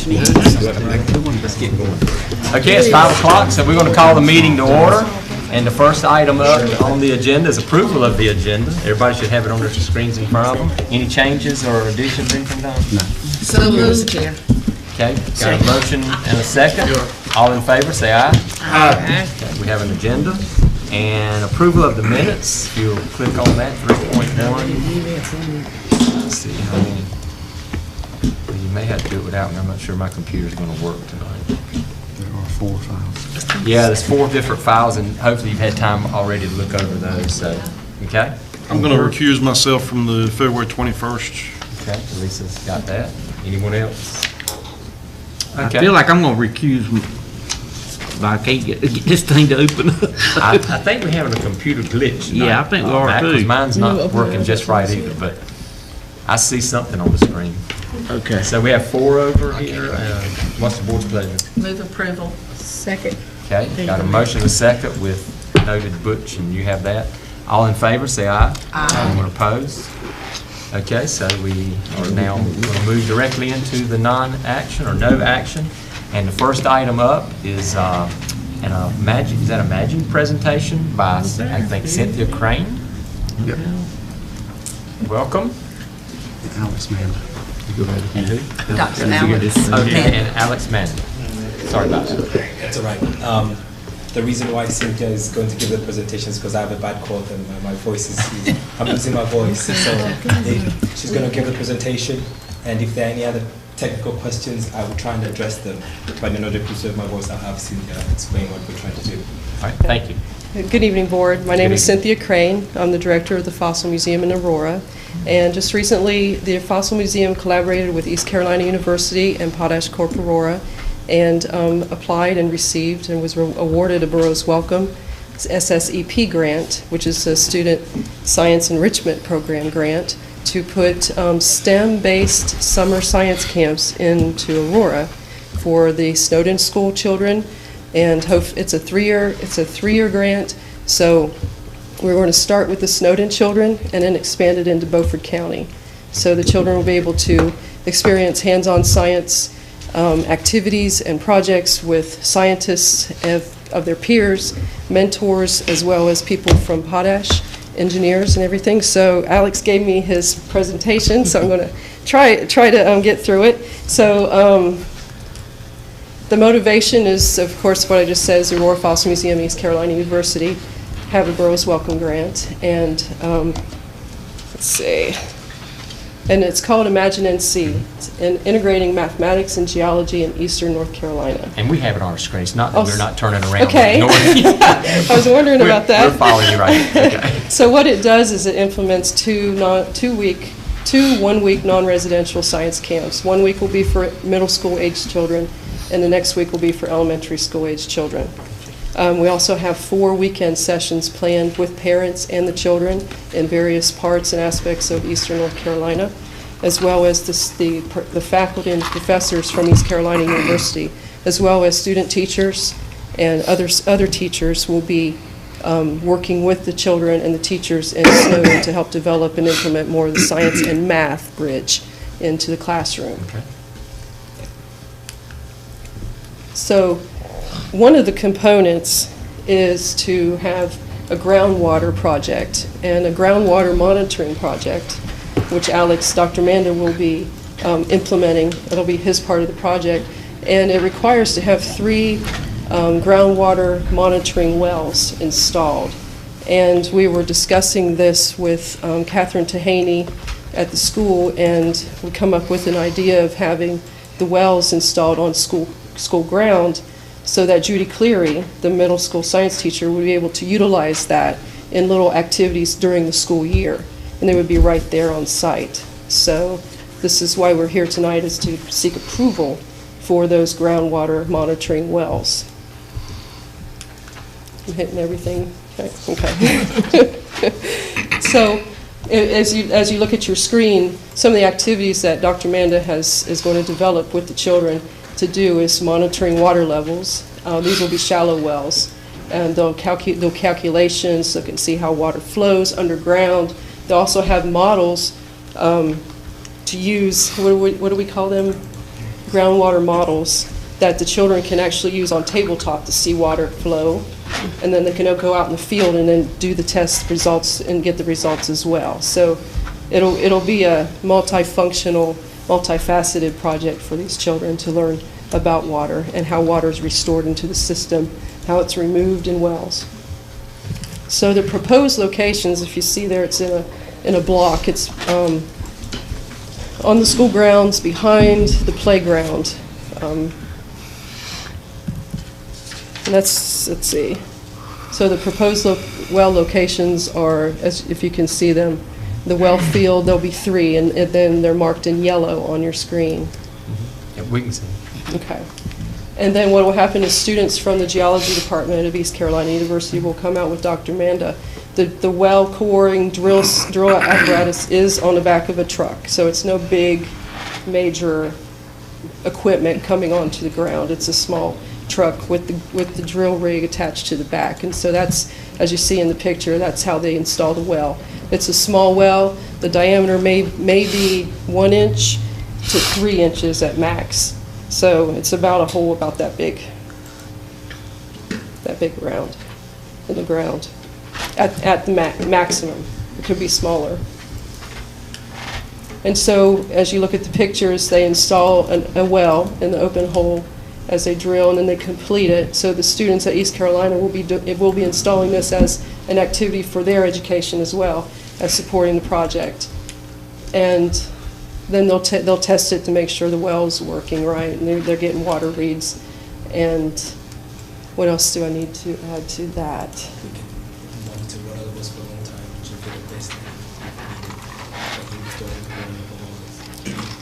Let's get going. Okay, it's 5 o'clock, so we're going to call the meeting to order. And the first item up on the agenda is approval of the agenda. Everybody should have it on their screens in front of them. Any changes or additions, anything done? No. So moved, Chair. Okay, got a motion and a second. All in favor, say aye. Aye. Okay, we have an agenda. And approval of the minutes, if you'll click on that, 3.1. Let's see how many. Well, you may have to do it without me. I'm not sure my computer's going to work tonight. There are 4 files. Yeah, there's 4 different files, and hopefully you've had time already to look over those. So, okay? I'm going to recuse myself from the February 21st. Okay, Lisa's got that. Anyone else? I feel like I'm going to recuse, but I can't get this thing to open up. I think we're having a computer glitch tonight. Yeah, I think we are too. Mine's not working just right either, but I see something on the screen. Okay. So we have 4 over here. What's the board's pleasure? Move approval. Second. Okay, got a motion and a second with noted Butch, and you have that. All in favor, say aye. Aye. Anyone opposed? Okay, so we are now going to move directly into the non-action or no action. And the first item up is is that a Imagine presentation by, I think, Cynthia Crane? Yep. Welcome. Alex Manda. Go ahead. And who? Dr. Alex. Okay, and Alex Manning. Sorry about that. That's all right. The reason why Cynthia is going to give the presentation is because I have a bad cold and my voice is, I'm losing my voice. So she's going to give the presentation, and if there are any other technical questions, I will try and address them. But in order to preserve my voice, I'll have Cynthia explain what we're trying to do. All right, thank you. Good evening, Board. My name is Cynthia Crane. I'm the director of the Fossil Museum in Aurora. And just recently, the Fossil Museum collaborated with East Carolina University and Potash Corp. Aurora and applied and received and was awarded a Burroughs Welcome SSEP grant, which is a Student Science Enrichment Program grant, to put STEM-based summer science camps into Aurora for the Snowden School children. And it's a 3-year grant. So we're going to start with the Snowden children and then expand it into Beaufort County. So the children will be able to experience hands-on science activities and projects with scientists of their peers, mentors, as well as people from Potash, engineers and everything. So Alex gave me his presentation, so I'm going to try to get through it. So the motivation is, of course, what I just said, is the Aurora Fossil Museum, East Carolina University, have a Burroughs Welcome Grant. And let's see. And it's called Imagine NC. It's integrating mathematics and geology in eastern North Carolina. And we have it on our screen. It's not that we're not turning around. Okay. I was wondering about that. We're following you right. Okay. So what it does is it implements two 1-week non-residential science camps. 1 week will be for middle school age children, and the next week will be for elementary school age children. We also have 4 weekend sessions planned with parents and the children in various parts and aspects of eastern North Carolina, as well as the faculty and professors from East Carolina University, as well as student teachers and other teachers will be working with the children and the teachers in Snowden to help develop and implement more of the science and math bridge into the classroom. Okay. So one of the components is to have a groundwater project and a groundwater monitoring project, which Dr. Manda will be implementing. It'll be his part of the project. And it requires to have 3 groundwater monitoring wells installed. And we were discussing this with Catherine Tahaney at the school, and we come up with an idea of having the wells installed on school ground, so that Judy Cleary, the middle school science teacher, would be able to utilize that in little activities during the school year. And they would be right there on site. So this is why we're here tonight, is to seek approval for those groundwater monitoring wells. I'm hitting everything. Okay. So as you look at your screen, some of the activities that Dr. Manda is going to develop with the children to do is monitoring water levels. These will be shallow wells, and they'll calculations so they can see how water flows underground. They'll also have models to use. What do we call them? groundwater models that the children can actually use on tabletop to see water flow. And then they can go out in the field and then do the test results and get the results as well. So it'll be a multifunctional, multifaceted project for these children to learn about water and how water is restored into the system, how it's removed in wells. So the proposed locations, if you see there, it's in a block. It's on the school grounds behind the playground. And let's see. So the proposed well locations are, as if you can see them, the well field, there'll be 3, and then they're marked in yellow on your screen. Yeah, we can see. Okay. And then what will happen is students from the geology department of East Carolina University will come out with Dr. Manda. The well coring drill apparatus is on the back of a truck, so it's no big, major equipment coming onto the ground. It's a small truck with the drill rig attached to the back. And so that's, as you see in the picture, that's how they install the well. It's a small well. The diameter may be 1 inch to 3 inches at max. So it's about a hole about that big round in the ground at the maximum. It could be smaller. And so as you look at the pictures, they install a well in the open hole as they drill, and then they complete it. So the students at East Carolina will be installing this as an activity for their education as well as supporting the project. And then they'll test it to make sure the well's working right, and they're getting water reads. And what else do I need to add to that? Monitor water levels for a long time, which will be the best thing.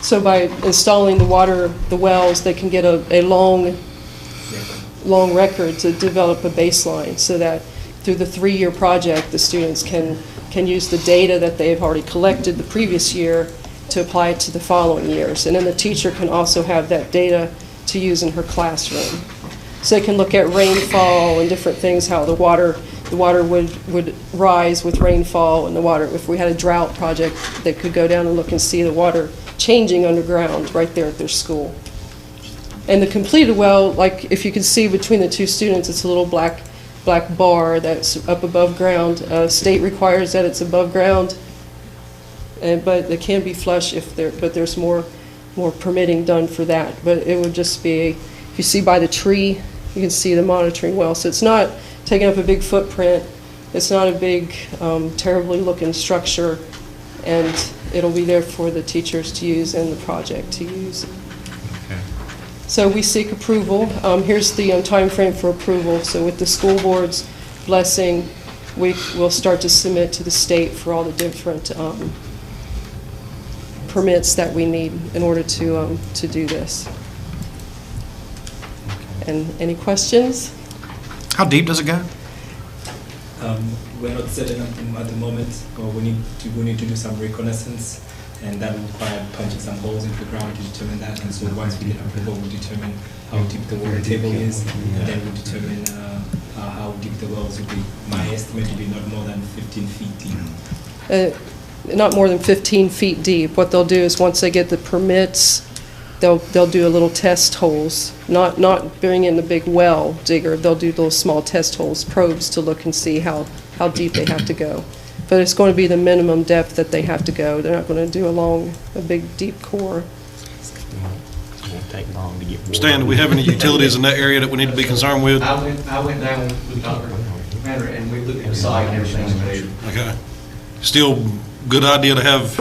So by installing the wells, they can get a long record to develop a baseline, so that through the 3-year project, the students can use the data that they've already collected the previous year to apply it to the following years. And then the teacher can also have that data to use in her classroom. So they can look at rainfall and different things, how the water would rise with rainfall, and the water, if we had a drought project, they could go down and look and see the water changing underground right there at their school. And the completed well, like if you can see between the 2 students, it's a little black bar that's up above ground. State requires that it's above ground, but they can be flush but there's more permitting done for that. But it would just be, if you see by the tree, you can see the monitoring well. So it's not taking up a big footprint. It's not a big, terribly looking structure, and it'll be there for the teachers to use and the project to use. Okay. So we seek approval. Here's the time frame for approval. So with the school board's blessing, we will start to submit to the state for all the different permits that we need in order to do this. And any questions? How deep does it go? We're not setting up at the moment, but we need to do some reconnaissance, and that will require punching some holes into the ground to determine that. And so once we get approval, we'll determine how deep the water table is, and then we'll determine how deep the wells will be. My estimate would be not more than 15 feet deep. Not more than 15 feet deep. What they'll do is once they get the permits, they'll do a little test holes, not bring in the big well digger. They'll do little small test holes, probes, to look and see how deep they have to go. But it's going to be the minimum depth that they have to go. They're not going to do a big deep core. It won't take long to get water. Stan, do we have any utilities in that area that we need to be concerned with? I went down with Dr. Commander and we looked at the site and everything's there. Okay. Still good idea to have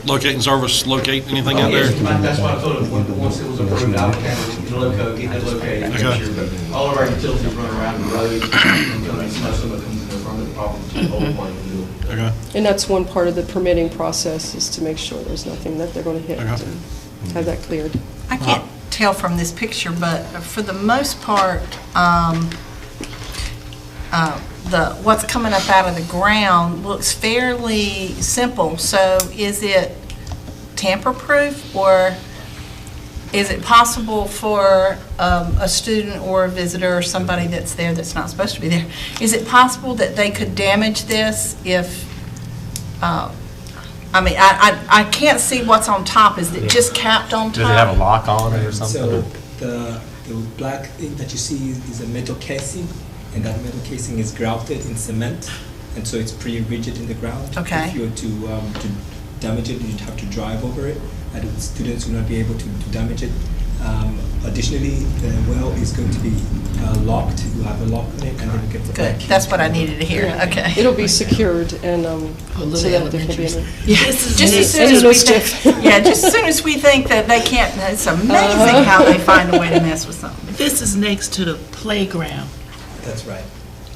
locating service locate anything out there? That's why I told him, once it was approved, I would get that located. and make Okay. sure that all of our utilities run around the road, and most of them comes in the front of the property to the whole plant. Okay. And that's one part of the permitting process, is to make sure there's nothing that they're going to hit Okay. and have that cleared. I can't tell from this picture, but for the most part, what's coming up out of the ground looks fairly simple. So is it tamper-proof, or is it possible for a student or a visitor or somebody that's there that's not supposed to be there, is it possible that they could damage this if I mean, I can't see what's on top. Is it just capped on top? Does it have a lock on it or So something? the black thing that you see is a metal casing, and that metal casing is grouted in cement, and so it's pretty rigid in the ground. Okay. If you were to damage it, you'd have to drive over it, and the students will not be able to damage it. Additionally, the well is going to be locked. You have a lock on it, and then you get the Good, that's what I needed to hear, okay. It'll be secured and, so that there can be any. Just as soon Any as we mischief. think, yeah, just as soon as we think that they can't, it's amazing how they find a way to mess with something. This is next to the playground. That's right.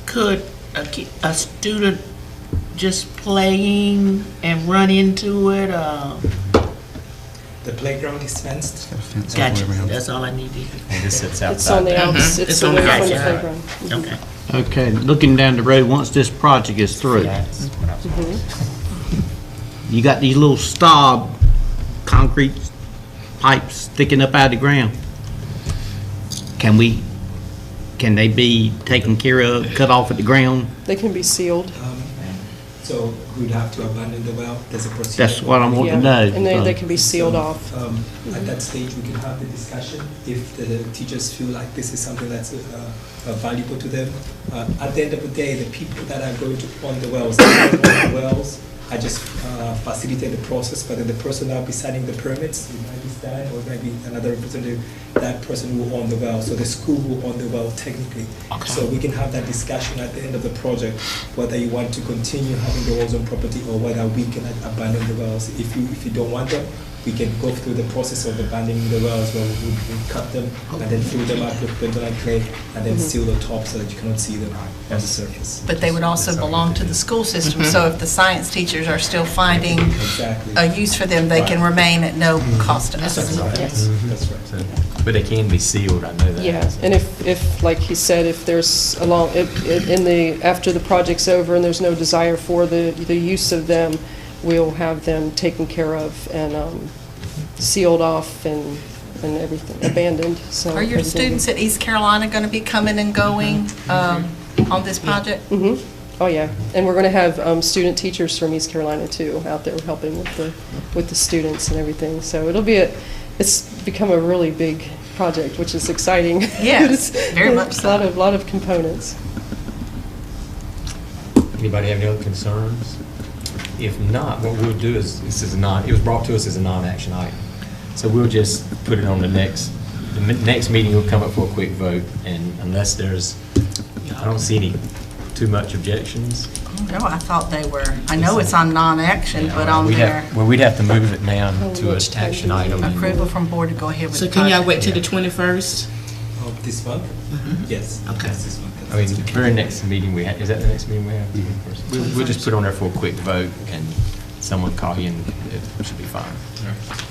Could a student just playing and run into it? The playground is fenced. Gotcha, that's all I needed. And this sits It's on outside the there. outs, It's it's on the away from the outside. playground. Okay. Okay, looking down the road, once this project is through, That's what I was- you got these little stub concrete pipes sticking up out of the ground. Can they be taken care of, cut off at the ground? They can be sealed. So we'd have to abandon the well. There's a procedure. That's what I'm wanting to Yeah, know. and they can be sealed So, off. At that stage, we can have the discussion if the teachers feel like this is something that's valuable to them. At the end of the day, the people that are going to own the wells, I just facilitate the process, but then the person that will be signing the permits, it might be Stan or it might be another representative, that person will own the well. So the school will own the well technically. So we can have that discussion at the end of the project, whether you want to continue having the wells on property or whether we can abandon the wells. If you don't want them, we can go through the process of abandoning the wells where we cut them and then fill them up with bentonite clay and then seal the top so that you cannot see them on the surface. But they would also belong to the school system, so if the science teachers are still finding Exactly. a use for them, they can remain at no cost to us. Yes. That's right. So, but they can be sealed, I know that. Yeah, and if, like he said, if there's after the project's over and there's no desire for the use of them, we'll have them taken care of and sealed off and everything, abandoned, so. Are your everything- students at East Carolina going to be coming and going on this project? Mhm. Oh, yeah, and we're going to have student teachers from East Carolina too, out there helping with the students and everything. So it's become a really big project, which is exciting. Yes, very much It's a lot of components. Anybody have any other concerns? If not, what we'll do is, it was brought to us as a non-action item. So we'll just put it on the next meeting, we'll come up for a quick vote, and unless I don't see any too much objections. No, I thought they were, I know it's on non-action, but on their We'd have to move it down to an action item. and- approval from board to go ahead with the So can y'all project. wait till the 21st? Of this month? Yes. Okay. Yes, this month. I mean, the very next meeting we have, is that the next meeting we have? We'll just put on there for a quick vote, and someone call you, and it should be fine.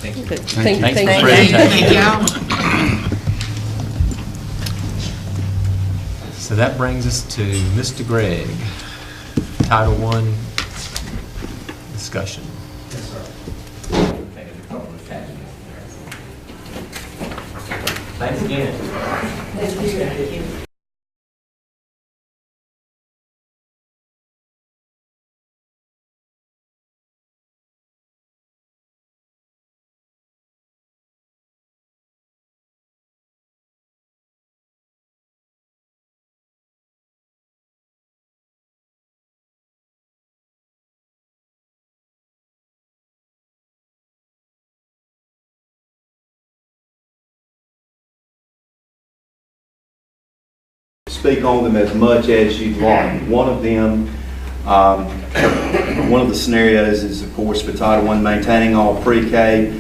Thank you. Okay, Thanks thank for you. the presentation. Thank y'all. So that brings us to Mr. Gregg, Title I discussion. Thanks again. Speak on them as much as you'd like. One of them, one of the scenarios is, of course, for Title I, maintaining all pre-K,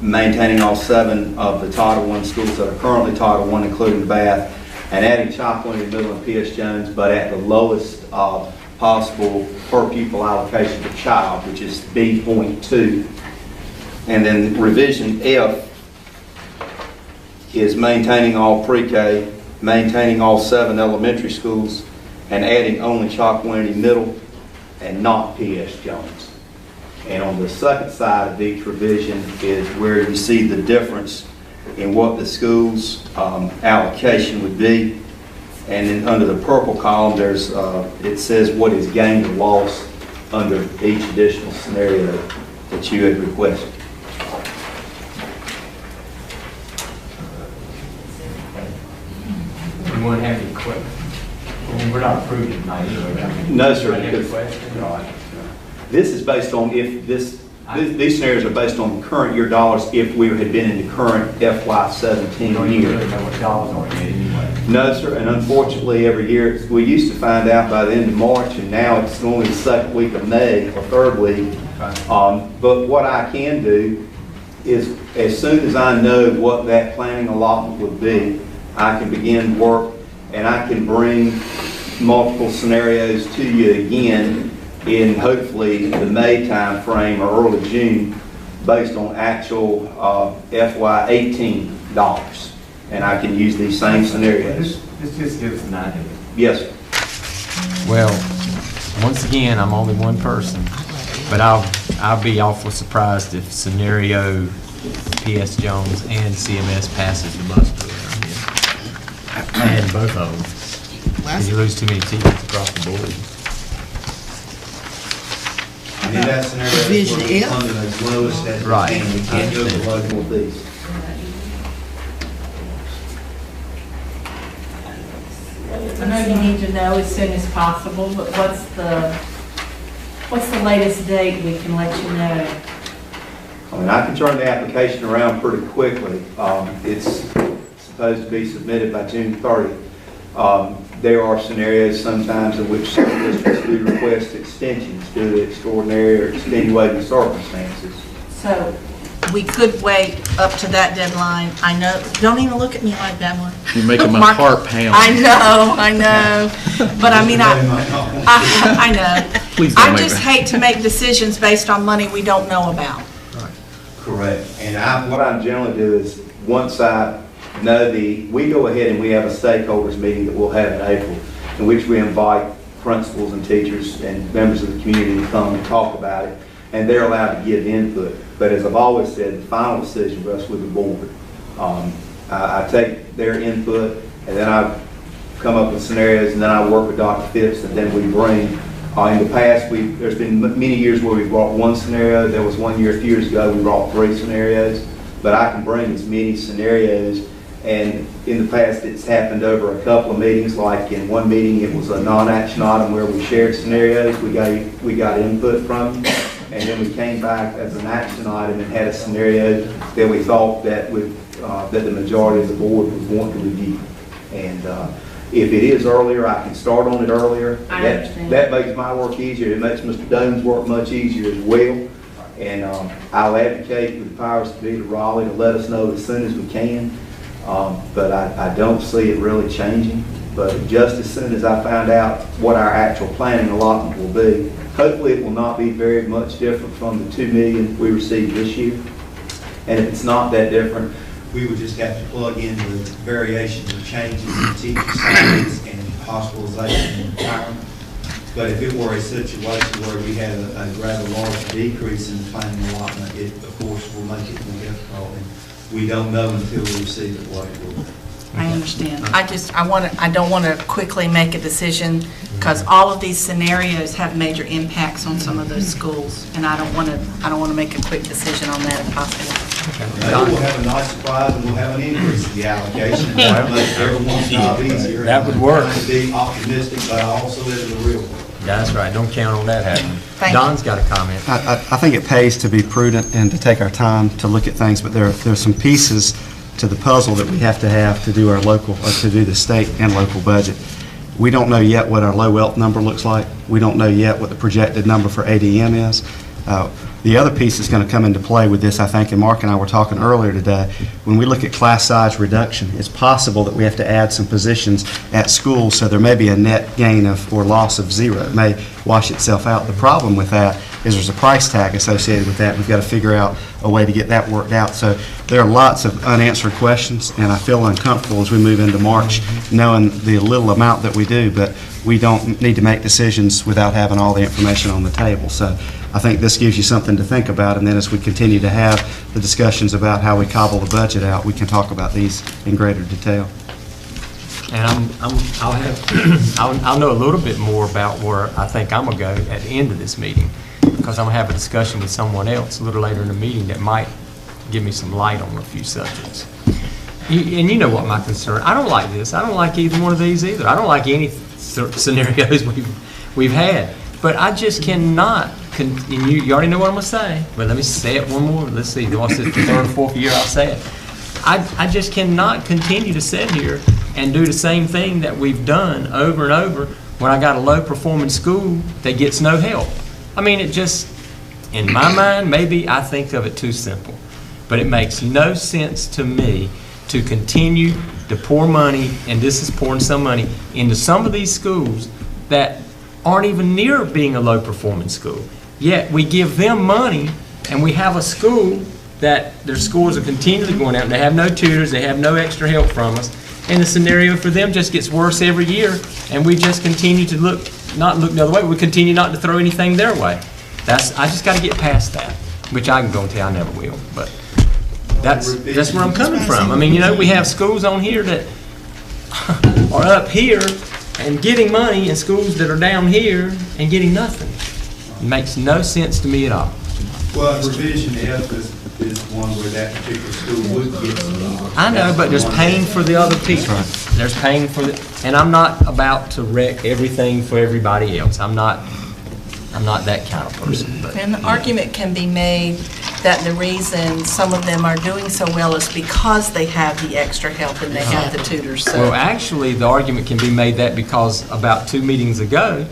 maintaining all 7 of the Title I schools that are currently Title I, including Bath, and adding Chaplain, Middle, and P.S. Jones, but at the lowest possible per pupil allocation per child, which is B.2. And then revision F is maintaining all pre-K, maintaining all 7 elementary schools, and adding only Chalkwinity Middle and not P.S. Jones. And on the second side of each revision is where you see the difference in what the school's allocation would be. And then under the purple column, there's it says what is gained or lost under each additional scenario that you had requested. Anyone have any questions? We're not approving it tonight anyway. No, sir. Any questions? This is based on if these scenarios are based on current year dollars if we had been in the current FY17 You year. really know what dollars are yet anyway. No, sir, and unfortunately, every year, we used to find out by the end of March, and now it's only the second week of May, or third week. But what I can do is, as soon as I know what that planning allotment would be, I can begin work, and I can bring multiple scenarios to you again in hopefully the May time frame or early June, based on actual FY18 dollars. And I can use these same scenarios. Just give us an idea. Yes, sir. Well, once again, I'm only one person, but I'll be awful surprised if scenario PS Jones and CMS passes the muster around here. And both of them. Because you lose too many teachers across the board. And in that scenario, Division we're F. funding as lowest as we Right. can. We can't go below these. I know you need to know as soon as possible, but what's the latest date we can let you know? I mean, I can turn the application around pretty quickly. It's supposed to be submitted by June 30th. There are scenarios sometimes in which some districts do request extensions due to extraordinary or extenuating circumstances. So we could wait up to that deadline. I know, don't even look at me like that one. You're making my Mark- heart pound. I know. But I mean, I know. Please don't I make just that. hate to make decisions based on money we don't know about. Correct. And what I generally do is, once I know we go ahead and we have a stakeholders meeting that we'll have in April, in which we invite principals and teachers and members of the community to come and talk about it, and they're allowed to give input. But as I've always said, the final decision rests with the board. I take their input, and then I come up with scenarios, and then I work with Dr. Phipps, and then we bring. In the past, there's been many years where we brought one scenario. There was one year, a few years ago, we brought 3 scenarios. But I can bring as many scenarios, and in the past, it's happened over a couple of meetings. Like in one meeting, it was a non-action item where we shared scenarios. We got input from you, and then we came back as an action item and had a scenario that we thought that the majority of the board would want to review. And if it is earlier, I can start on it earlier. I understand. That makes my work easier. It makes Mr. Doan's work much easier as well. And I'll advocate with the powers to be to Raleigh to let us know as soon as we can. But I don't see it really changing. But just as soon as I find out what our actual planning allotment will be, hopefully it will not be very much different from the $2 million we received this year. And if it's not that different, we would just have to plug in the variations and changes in teacher salaries and hospitalization and retirement. But if it were a situation where we had a rather large decrease in the planning allotment, it, of course, will make it more difficult. And we don't know until we receive it what it will be. I understand. I don't want to quickly make a decision because all of these scenarios have major impacts on some of those schools, and I don't want to make a quick decision on that if possible. Maybe we'll have a nice surprise and we'll have an increase in the allocation. And that'll make everyone's job easier. That would work. I'm trying to be optimistic, but I also live in the real world. That's right. Don't count on that happening. Thank you. Don's got a comment. I think it pays to be prudent and to take our time to look at things, but there's some pieces to the puzzle that we have to do our local, or to do the state and local budget. We don't know yet what our low wealth number looks like. We don't know yet what the projected number for ADM is. The other piece that's going to come into play with this, I think, and Mark and I were talking earlier today, when we look at class size reduction, it's possible that we have to add some positions at schools, so there may be a net gain of or loss of 0. It may wash itself out. The problem with that is there's a price tag associated with that. We've got to figure out a way to get that worked out. So there are lots of unanswered questions, and I feel uncomfortable as we move into March knowing the little amount that we do, but we don't need to make decisions without having all the information on the table. So I think this gives you something to think about, and then as we continue to have the discussions about how we cobble the budget out, we can talk about these in greater detail. And I'll have, I'll know a little bit more about where I think I'm gonna go at the end of this meeting, because I'm gonna have a discussion with someone else a little later in the meeting that might give me some light on a few subjects. And you know what my concern, I don't like this. I don't like either one of these either. I don't like any scenarios we've had. But I just cannot, and you already know what I'm gonna say, but let me say it one more. Let's see, what's the third or fourth year I'll say it. I just cannot continue to sit here and do the same thing that we've done over and over when I got a low-performing school that gets no help. I mean, it just, in my mind, maybe I think of it too simple, but it makes no sense to me to continue to pour money, and this is pouring some money, into some of these schools that aren't even near being a low-performing school. Yet we give them money, and we have a school that their scores are continually going out, and they have no tutors, they have no extra help from us, and the scenario for them just gets worse every year, and we just continue to not look the other way. We continue not to throw anything their way. I just got to get past that, which I can go and tell I never will, but that's where I'm coming from. I mean, you know, we have schools on here that are up here and getting money, and schools that are down here and getting nothing. It makes no sense to me at all. Well, revision F is one where that particular school would get some. I know, but there's pain for the other people. There's pain for and I'm not about to wreck everything for everybody else. I'm not that kind of person. But, And the argument can be made that the reason some of them are doing so well is because they have the extra help and they have the tutors. So. Well, actually, the argument can be made that because about 2 meetings ago,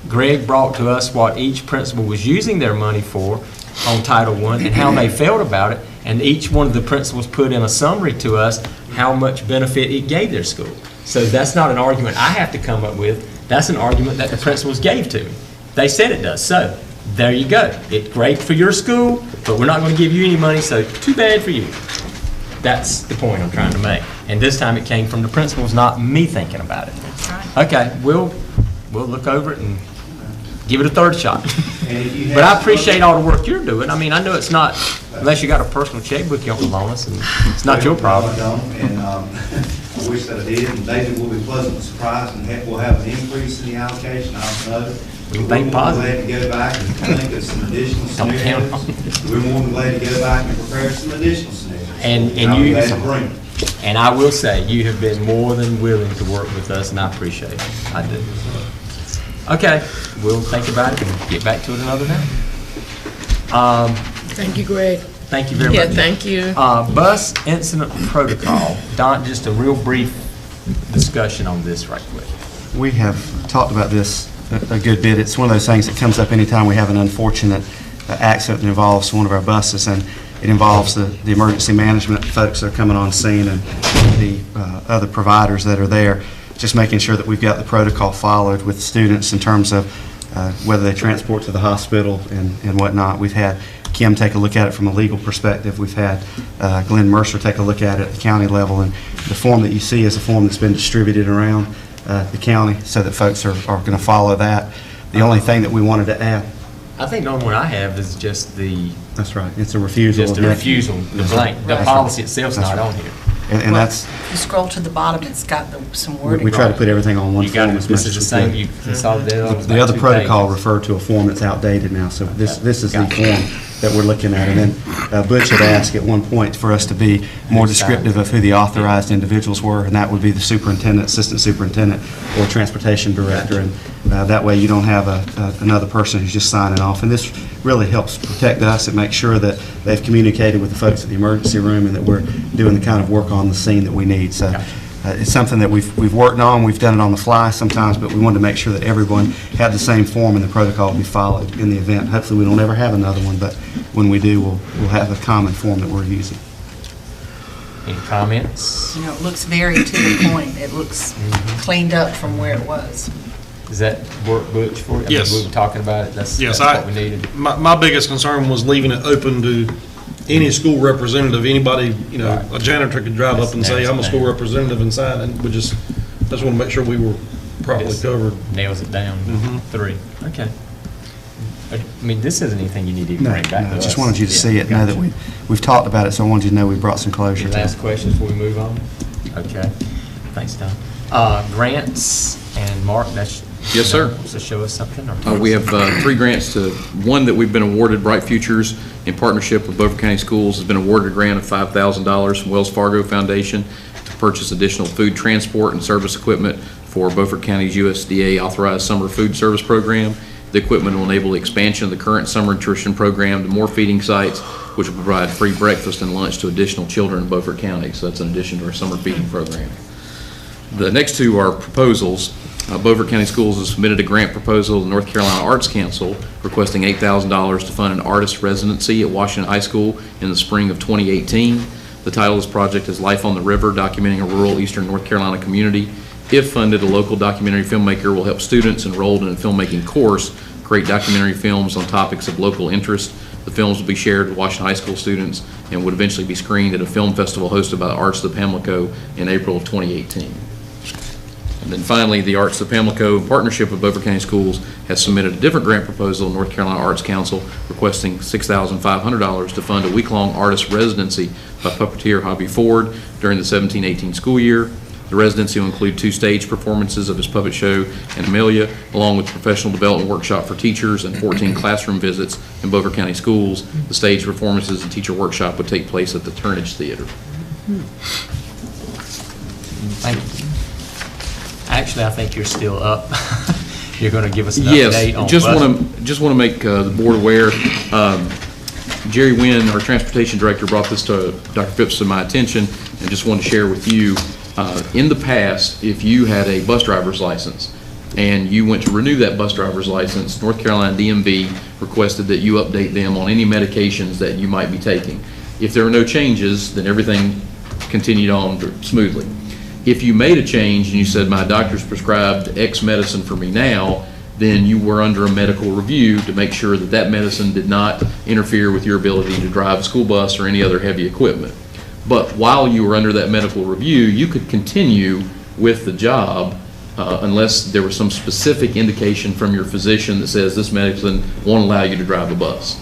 Greg brought to us what each principal was using their money for on Title I and how they felt about it, and each one of the principals put in a summary to us how much benefit it gave their school. So that's not an argument I have to come up with. That's an argument that the principals gave to me. They said it does. So there you go. It's great for your school, but we're not going to give you any money, so too bad for you. That's the point I'm trying to make. And this time it came from the principals, not me thinking about it. That's right. Okay, we'll look over it and give it a third shot. But I appreciate all the work you're doing. I mean, I know it's not, unless you got a personal checkbook you want to loan us, and it's not your problem. I don't, and I wish that I did, and David will be pleasantly surprised, and we'll have an increase in the allocation, I don't know. We can think positive. We're more than glad to go back and think of some additional scenarios. We're more than glad to go back and prepare some additional scenarios. And I will say, you have been more than willing to work with us, and I appreciate it. I do. Okay, we'll think about it and get back to it another time. Thank you, Greg. Thank you very much. Yeah, thank you. Bus incident protocol. Don, just a real brief discussion on this right quick. We have talked about this a good bit. It's one of those things that comes up anytime we have an unfortunate accident that involves one of our buses, and it involves the emergency management folks that are coming on scene and the other providers that are there, just making sure that we've got the protocol followed with students in terms of whether they transport to the hospital and whatnot. We've had Kim take a look at it from a legal perspective. We've had Glenn Mercer take a look at it at the county level, and the form that you see is a form that's been distributed around the county so that folks are going to follow that. The only thing that we wanted to add. I think the only one I have is just the... That's right. It's a refusal. Just a refusal, the blank. The policy itself's not on here. And that's... If you scroll to the bottom, it's got some wording. We try to put everything on one form as much This is the as same, we you can. consolidated on The other protocol referred to a form that's outdated now, so this is the form that we're looking at. And then Butch had asked at one point for us to be more descriptive of who the authorized individuals were, and that would be the superintendent, assistant superintendent, or transportation director. And that way you don't have another person who's just signing off. And this really helps protect us and make sure that they've communicated with the folks at the emergency room and that we're doing the kind of work on the scene that we need. So it's something that we've worked on. We've done it on the fly sometimes, but we wanted to make sure that everyone had the same form and the protocol be followed in the event. Hopefully we don't ever have another one, but when we do, we'll have a common form that we're using. Any comments? You know, it looks very to the point. It looks cleaned up from where it was. Does that work, Butch, for you? Yes. We were talking about it. That's what we needed. My biggest concern was leaving it open to any school representative, anybody, you know, a janitor could drive up and say, I'm a school representative and sign, and we just want to make sure we were properly covered. Nails it down. 3. Okay. I mean, this isn't anything you need to even bring back to I us. just wanted you to see it, know that we've talked about it, so I wanted you to know we brought some closure Any to last it. questions before we move on? Okay. Thanks, Tom. Grants, and Mark, that's. Yes, sir. To show us something? Or We have 3 grants to, one that we've been awarded, Bright Futures, in partnership with Beaufort County Schools, has been awarded a grant of $5,000 from Wells Fargo Foundation to purchase additional food transport and service equipment for Beaufort County's USDA authorized summer food service program. The equipment will enable the expansion of the current summer nutrition program to more feeding sites, which will provide free breakfast and lunch to additional children in Beaufort County. So that's in addition to our summer feeding program. The next 2 are proposals. Beaufort County Schools has submitted a grant proposal to the North Carolina Arts Council requesting $8,000 to fund an artist residency at Washington High School in the spring of 2018. The title of this project is Life on the River, documenting a rural eastern North Carolina community. If funded, a local documentary filmmaker will help students enrolled in a filmmaking course create documentary films on topics of local interest. The films will be shared with Washington High School students and would eventually be screened at a film festival hosted by the Arts of Pamlico in April of 2018. And then finally, the Arts of Pamlico, in partnership with Beaufort County Schools, has submitted a different grant proposal to North Carolina Arts Council requesting $6,500 to fund a week-long artist residency by puppeteer Hobby Ford during the 17-18 school year. The residency will include 2 stage performances of his puppet show and Amelia, along with professional development workshop for teachers and 14 classroom visits in Beaufort County Schools. The stage performances and teacher workshop would take place at the Turnage Theater. Thank you. Actually, I think you're still up. You're going to give us an Yes, update on just want to make the board aware. Jerry Wynn, our transportation director, brought this to Dr. Phipps to my attention, and just wanted to share with you. In the past, if you had a bus driver's license and you went to renew that bus driver's license, North Carolina DMV requested that you update them on any medications that you might be taking. If there were no changes, then everything continued on smoothly. If you made a change and you said, my doctor's prescribed X medicine for me now, then you were under a medical review to make sure that that medicine did not interfere with your ability to drive a school bus or any other heavy equipment. But while you were under that medical review, you could continue with the job unless there was some specific indication from your physician that says this medicine won't allow you to drive a bus.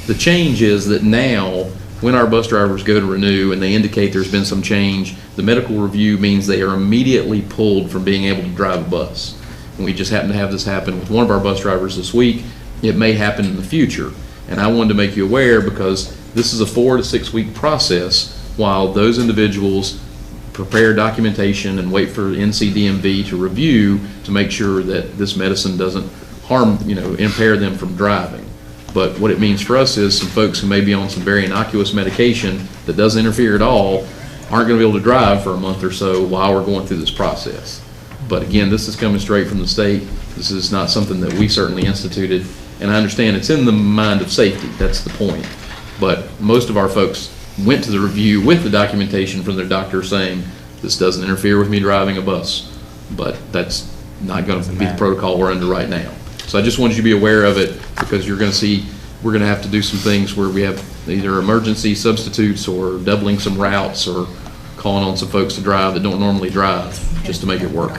The change is that now, when our bus drivers go to renew and they indicate there's been some change, the medical review means they are immediately pulled from being able to drive a bus. And we just happen to have this happen with one of our bus drivers this week. It may happen in the future. And I wanted to make you aware because this is a 4 to 6 week process while those individuals prepare documentation and wait for NCDMV to review to make sure that this medicine doesn't harm, impair them from driving. But what it means for us is some folks who may be on some very innocuous medication that doesn't interfere at all aren't going to be able to drive for a month or so while we're going through this process. But again, this is coming straight from the state. This is not something that we certainly instituted. And I understand it's in the mind of safety. That's the point. But most of our folks went to the review with the documentation from their doctor saying, this doesn't interfere with me driving a bus. But that's not going to be the protocol we're under right now. So I just wanted you to be aware of it because you're going to see we're going to have to do some things where we have either emergency substitutes or doubling some routes or calling on some folks to drive that don't normally drive just to make it work.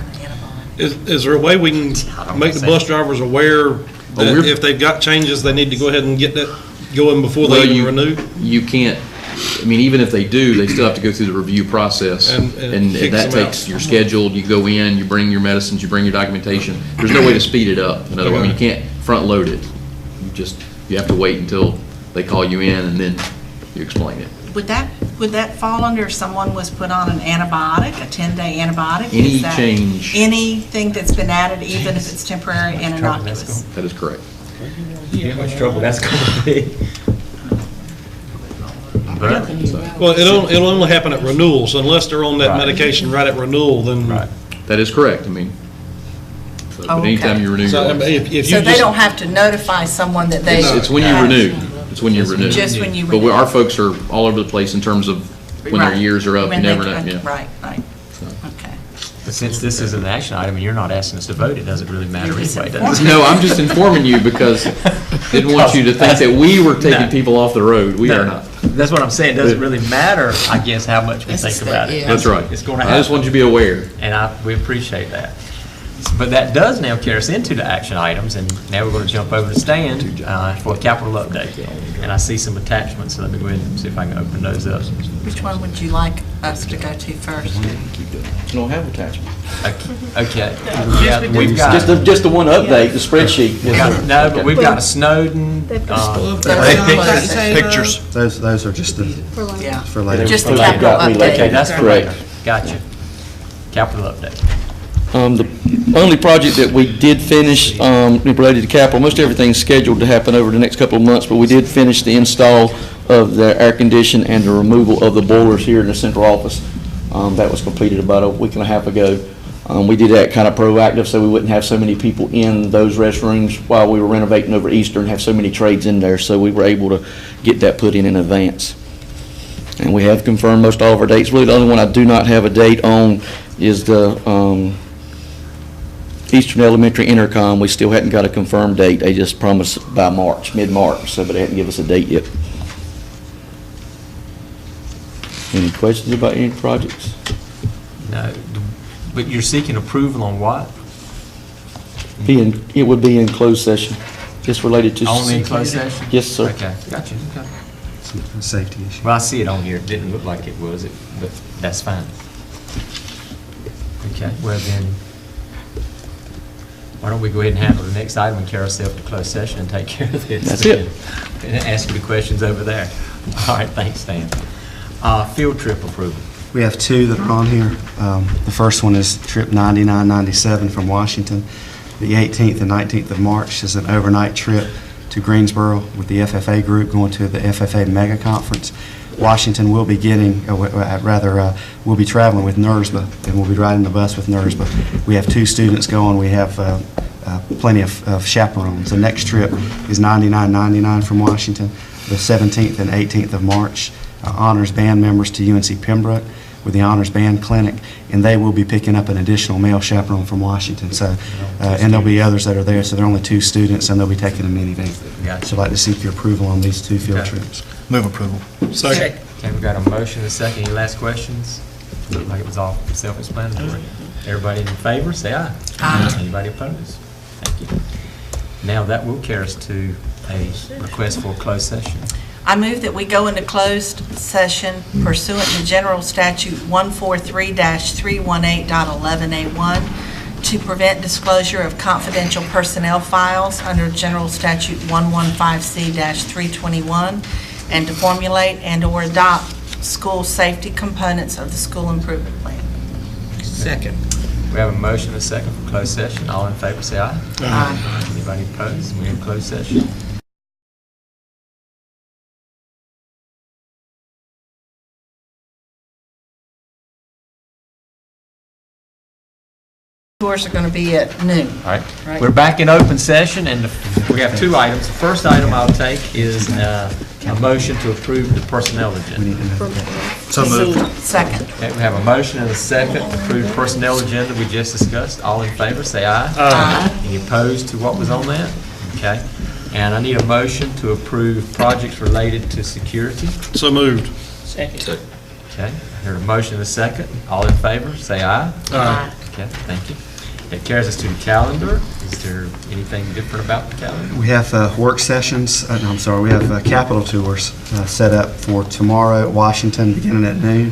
Is there a way we can make the bus drivers aware that if they've got changes, they need to go ahead and get that going before they even renew? You can't. I mean, even if they do, they still have to go through the review process, and that takes your schedule. You go in, you bring your medicines, you bring your documentation. There's no way to speed it up. In other words, you can't front load it. You have to wait until they call you in, and then you explain it. Would that fall under if someone was put on an antibiotic, a 10-day antibiotic? Any change. Anything that's been added, even if it's temporary and innocuous? That is correct. You know how much trouble that's going to be. Well, it'll only happen at renewal, so unless they're on that medication right at renewal, then. Right. That is correct. I mean, but anytime you renew. So they don't have to notify someone that they. It's when you renew. It's when you renew. Just when you renew. But our folks are all over the place in terms of when their years are up. You never know. Yeah. Right. So. Okay. But since this is an action item and you're not asking us to vote, it doesn't really matter anyway, does it? No, I'm just informing you because I didn't want you to think that we were taking people off the road. We are not. That's what I'm saying. It doesn't really matter, I guess, how much we think about it. That's right. It's going to happen. I just want you to be aware. And we appreciate that. But that does now carry us into the action items, and now we're going to jump over to Stan for a capital update. And I see some attachments, so let me go ahead and see if I can open those up. Which one would you like us to go to first? You don't have attachment. Okay. Yeah, we've got, Just the one update, the spreadsheet. no, but we've got a Snowden. Pictures. Those are just the, Yeah. for later. Just the capital update. Okay, that's Correct. correct. Gotcha. Capital update. The only project that we did finish related to capital, most everything's scheduled to happen over the next couple of months, but we did finish the install of the air condition and the removal of the boilers here in the central office. That was completed about a week and a half ago. We did that kind of proactive so we wouldn't have so many people in those restrooms while we were renovating over Easter and have so many trades in there, so we were able to get that put in advance. And we have confirmed most all of our dates. Really, the only one I do not have a date on is the Eastern Elementary Intercom. We still hadn't got a confirmed date. They just promised by March, mid-March, so but they hadn't given us a date yet. Any questions about any projects? No, but you're seeking approval on what? It would be in closed session, just related to. Only in closed session? Yes, sir. Okay, gotcha, okay. Some safety issue. Well, I see it on here. It didn't look like it was, but that's fine. Okay, well then, why don't we go ahead and handle the next item and carry ourselves to closed session and take care of this? That's it. And ask you the questions over there. All right, thanks, Stan. Field trip approval. We have two that are on here. The first one is trip 9997 from Washington. The 18th and 19th of March is an overnight trip to Greensboro with the FFA group going to the FFA mega conference. Washington will be getting, we'll be traveling with NERSBA, and we'll be riding the bus with NERSBA. We have two students going. We have plenty of chaperones. The next trip is 9999 from Washington, the 17th and 18th of March. Honors band members to UNC Pembroke with the Honors Band Clinic, and they will be picking up an additional male chaperone from Washington. So, and there'll be others that are there, so there are only two students, and they'll be taking a minivan. Gotcha. So I'd like to seek your approval on these two field trips. Move approval. Second. Okay, we've got a motion and a second. Any last questions? Looked like it was all self-explanatory. Everybody in favor, say aye. Aye. Anybody opposed? Thank you. Now that will carry us to a request for a closed session. I move that we go into closed session pursuant to General Statute 143-318.11A1 to prevent disclosure of confidential personnel files under General Statute 115C-321 and to formulate and/or adopt school safety components of the school improvement plan. Second. We have a motion and a second for closed session. All in favor, say aye. Aye. Anybody opposed? We're in closed session. Tours are going to be at noon. All right. We're back in open session, and we have two items. The first item I'll take is a motion to approve the personnel agenda. So moved. Second. Okay, we have a motion and a second to approve the personnel agenda we just discussed. All in favor, say aye. Aye. Any opposed to what was on that? Okay. And I need a motion to approve projects related to security. So moved. Second. Okay. I heard a motion and a second. All in favor, say aye. Aye. Okay, thank you. That carries us to the calendar. Is there anything different about the calendar? We have work sessions, we have capital tours set up for tomorrow at Washington beginning at noon.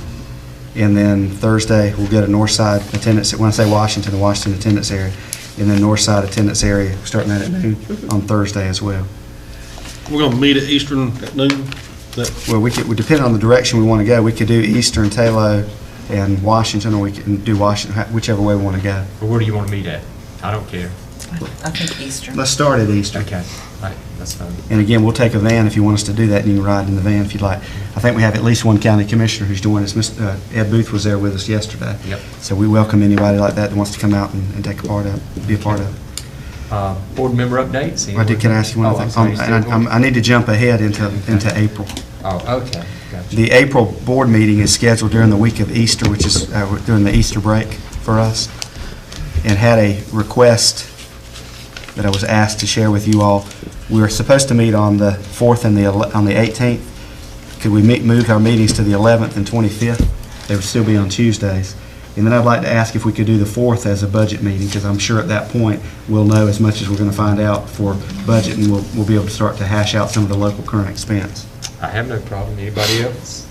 And then Thursday, we'll get a north side attendance, when I say Washington, the Washington attendance area. And then north side attendance area, starting that at noon on Thursday as well. We're going to meet at Eastern at noon? Well, we depend on the direction we want to go. We could do Eastern, Talo, and Washington, or we can do Washington, whichever way we want to go. Or where do you want to meet at? I don't care. I think Eastern. Let's start at Eastern. Okay, all right, that's fine. And again, we'll take a van if you want us to do that, and you can ride in the van if you'd like. I think we have at least one county commissioner who's joined us. Ed Booth was there with us yesterday. Yep. So we welcome anybody like that wants to come out and take a part of it, be a part of it. Board member updates? Can I ask you one thing? I need to jump ahead into April. Oh, okay, gotcha. The April board meeting is scheduled during the week of Easter, which is during the Easter break for us, and had a request that I was asked to share with you all. We were supposed to meet on the 4th and on the 18th. Could we move our meetings to the 11th and 25th? They would still be on Tuesdays. And then I'd like to ask if we could do the 4th as a budget meeting, because I'm sure at that point, we'll know as much as we're going to find out for budget, and we'll be able to start to hash out some of the local current expense. I have no problem. Anybody else?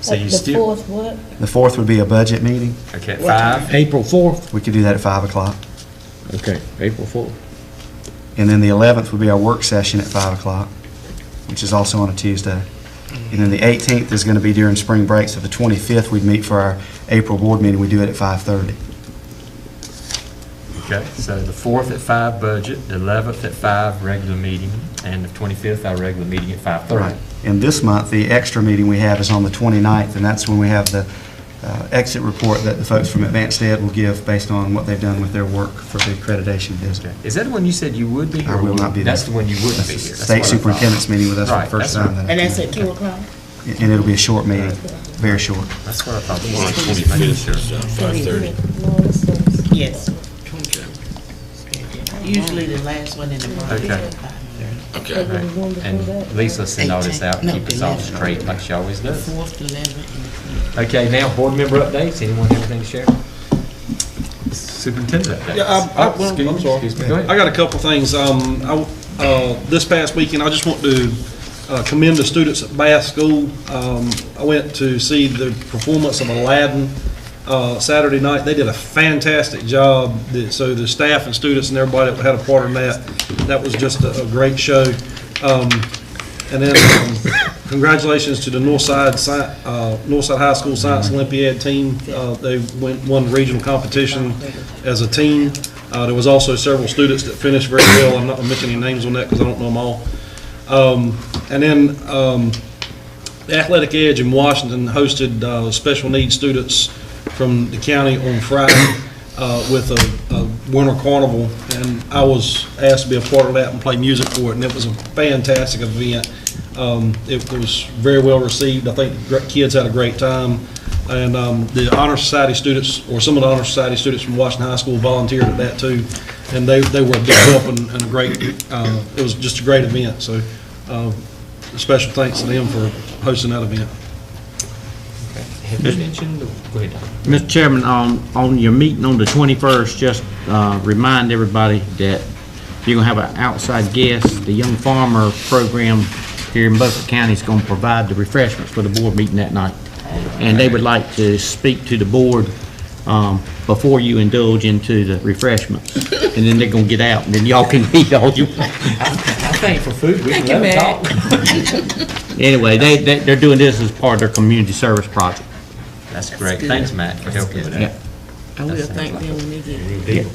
So you The still, 4th, what? The 4th would be a budget meeting. okay, at 5? April 4th? We could do that at 5 o'clock. Okay, April 4th. And then the 11th would be our work session at 5 o'clock, which is also on a Tuesday. And then the 18th is going to be during spring break, so the 25th we'd meet for our April board meeting. We do it at 5:30. Okay, so the 4th at 5 budget, the 11th at 5 regular meeting, and the 25th our regular meeting at 5:30. And this month, the extra meeting we have is on the 29th, and that's when we have the exit report that the folks from Advanced Ed will give based on what they've done with their work for the accreditation visit. Is that the one you said you would be? I will not be there. That's the one you wouldn't be here. That's State what I thought. superintendent's meeting with us for the Right, first that's time. what- that And I- that's at 2 o'clock? And it'll be a short meeting, very short. That's what I thought. It was. Just making sure. 5:30. Yes. Usually the last one in the morning. Okay. Okay. Right. And Lisa send all this out, No, keep us all straight like she always does. 4th, 11th, and the 20th. Okay, now board member updates. Anyone have anything to share? Superintendent updates. Yeah, Oh, well, excuse me, I'm sorry. excuse me. Go ahead. I got a couple things. This past weekend, I just want to commend the students at Bath School. I went to see the performance of Aladdin Saturday night. They did a fantastic job. So the staff and students and everybody that had a part in that was just a great show. And then congratulations to the Northside High School Science Olympiad team. They won regional competition as a team. There was also several students that finished very well. I'm not going to mention any names on that because I don't know them all. And then the Athletic Edge in Washington hosted special needs students from the county on Friday with a winter carnival, and I was asked to be a part of that and play music for it, and it was a fantastic event. It was very well received. I think the kids had a great time, and the Honor Society students, or some of the Honor Society students from Washington High School volunteered at that too, and they were a big help and a great, it was just a great event, so special thanks to them for hosting that event. Have you mentioned, go ahead, Don. Mr. Chairman, on your meeting on the 21st, just remind everybody that you're going to have an outside guest. The Young Farmer Program here in Beaufort County is going to provide the refreshments for the board meeting that night. And they would like to speak to the board before you indulge into the refreshments. And then they're going to get out, and then y'all can eat all you want. I think for food, we can let them talk. Anyway, they're doing this as part of their community service project. That's great. Thanks, Matt, for helping with that. Yeah. I will thank them when they get here. Big deal.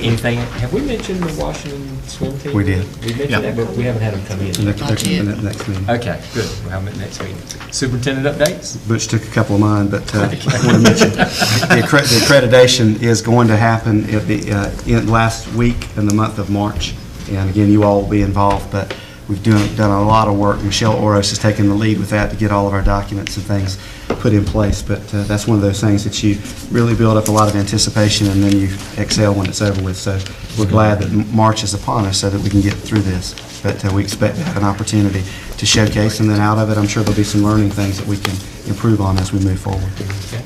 Anything, have we mentioned the Washington swim team? We did. We mentioned that, but we haven't had them come in. They're coming in at the next meeting. Okay, good. We'll have them at next meeting. Superintendent updates? Butch took a couple of mine, but I want to mention, the accreditation is going to happen at the last week in the month of March. And again, you all will be involved, but we've done a lot of work. Michelle Oros has taken the lead with that to get all of our documents and things put in place. But that's one of those things that you really build up a lot of anticipation, and then you excel when it's over with. So we're glad that March is upon us so that we can get through this. But we expect to have an opportunity to showcase, and then out of it, I'm sure there'll be some learning things that we can improve on as we move forward. Okay.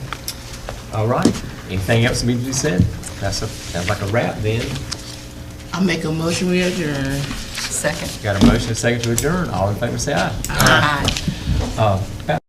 All right. Anything else that needs to be said? Sounds like a wrap then. I make a motion, we adjourn. Second. Got a motion, a second to adjourn. All in favor, say aye. Aye. Pat?